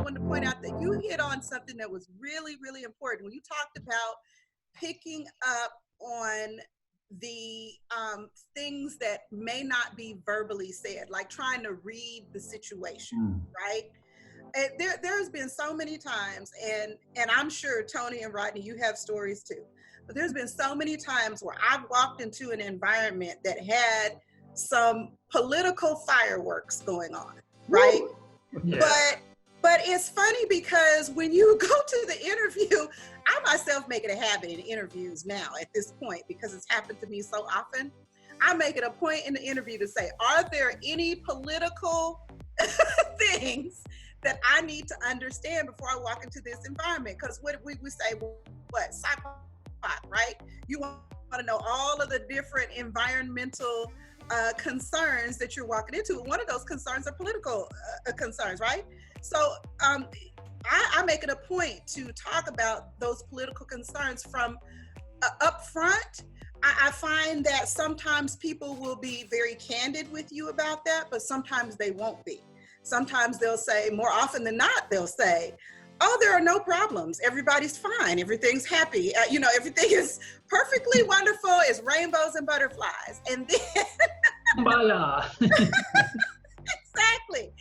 wanted to point out that you hit on something that was really, really important when you talked about picking up on the things that may not be verbally said, like trying to read the situation, right? And there's been so many times, and I'm sure Tony and Rodney, you have stories too, but there's been so many times where I've walked into an environment that had some political fireworks going on, right? Yeah. But it's funny because when you go to the interview, I myself make it a habit in interviews now at this point, because it's happened to me so often. I make it a point in the interview to say, are there any political things that I need to understand before I walk into this environment? Because what we say, what, sci-fi, right? You want to know all of the different environmental concerns that you're walking into. One of those concerns are political concerns, right? So I make it a point to talk about those political concerns from up front. I find that sometimes people will be very candid with you about that, but sometimes they won't be. Sometimes they'll say, more often than not, they'll say, oh, there are no problems. Everybody's fine. Everything's happy. Everything is perfectly wonderful. It's rainbows and butterflies. And then... Exactly.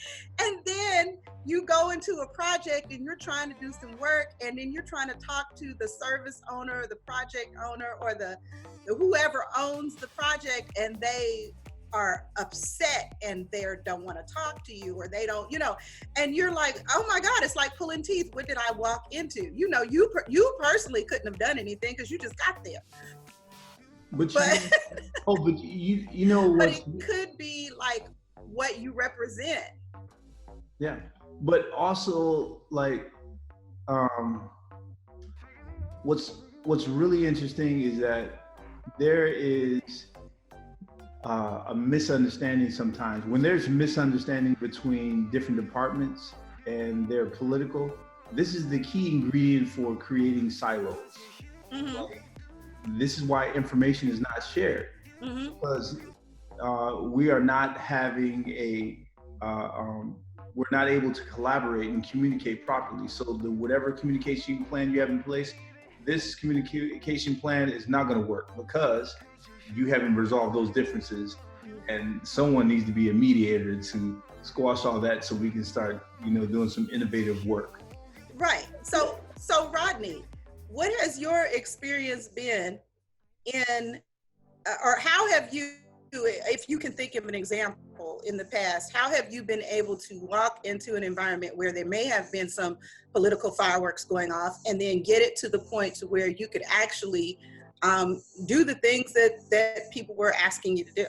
And then you go into a project and you're trying to do some work, and then you're trying to talk to the service owner, the project owner, or the whoever owns the project, and they are upset and they don't want to talk to you, or they don't, and you're like, oh my God, it's like pulling teeth. What did I walk into? You personally couldn't have done anything because you just got there. But you know what? But it could be like what you represent. Yeah, but also like, what's really interesting is that there is a misunderstanding sometimes. When there's misunderstanding between different departments and they're political, this is the key ingredient for creating silos. Mm-hmm. Like, this is why information is not shared, because we are not having we're not able to collaborate and communicate properly. So whatever communication plan you have in place, this communication plan is not going to work because you haven't resolved those differences, and someone needs to be a mediator to squash all that so we can start, doing some innovative work. Right. So Rodney, what has your experience been in, or how have you, if you can think of an example in the past, how have you been able to walk into an environment where there may have been some political fireworks going off, and then get it to the point to where you could actually do the things that people were asking you to do?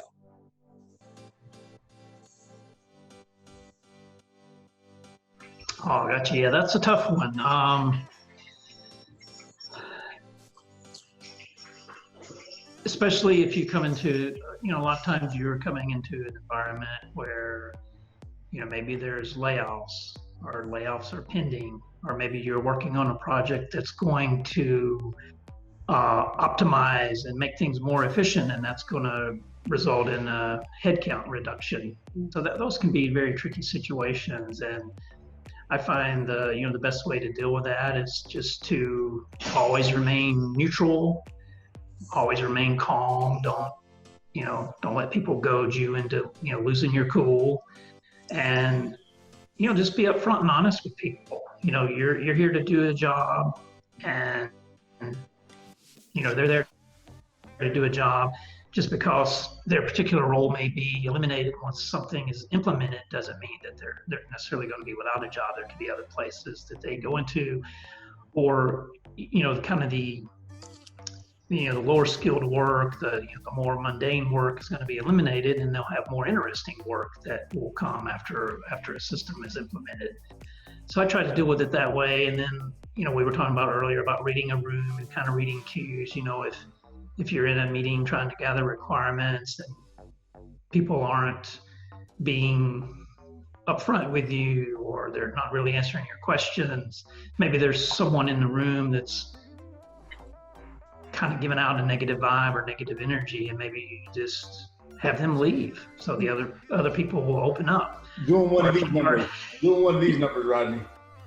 Oh, gotcha. Yeah, that's a tough one. Especially if you come into, a lot of times you're coming into an environment where, maybe there's layoffs, or layoffs are pending, or maybe you're working on a project that's going to optimize and make things more efficient, and that's going to result in a headcount reduction. So those can be very tricky situations, and I find the best way to deal with that is just to always remain neutral, always remain calm. Don't let people goad you into losing your cool, and just be upfront and honest with people. You're here to do a job, and they're there to do a job. Just because their particular role may be eliminated once something is implemented doesn't mean that they're necessarily going to be without a job. There could be other places that they go into, or kind of the lower skilled work, the more mundane work is going to be eliminated, and they'll have more interesting work that will come after a system is implemented. So I try to deal with it that way. And then we were talking about earlier about reading a room and kind of reading cues. If you're in a meeting trying to gather requirements and people aren't being upfront with you, or they're not really answering your questions, maybe there's someone in the room that's kind of giving out a negative vibe or negative energy, and maybe you just have them leave so the other people will open up. Doing one of these numbers, Rodney.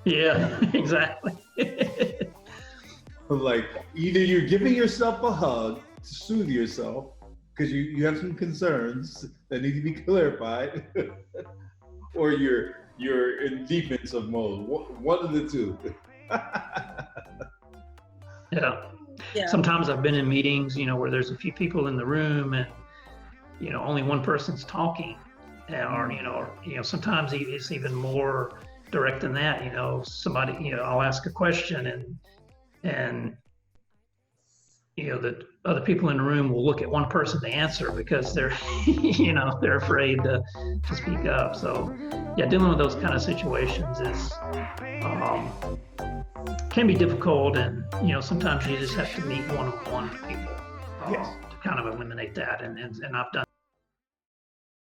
Yeah, exactly. Like either you're giving yourself a hug to soothe yourself because you have some concerns that need to be clarified, or you're in defensive mode. One of the two. Yeah. Yeah. Sometimes I've been in meetings, where there's a few people in the room and, only one person's talking. Or, sometimes it's even more direct than that. Somebody, I'll ask a question and the other people in the room will look at one person to answer because they're, they're afraid to speak up. So yeah, dealing with those kind of situations is, can be difficult, and sometimes you just have to meet one-on-one with people Yes. to kind of eliminate that. And I've done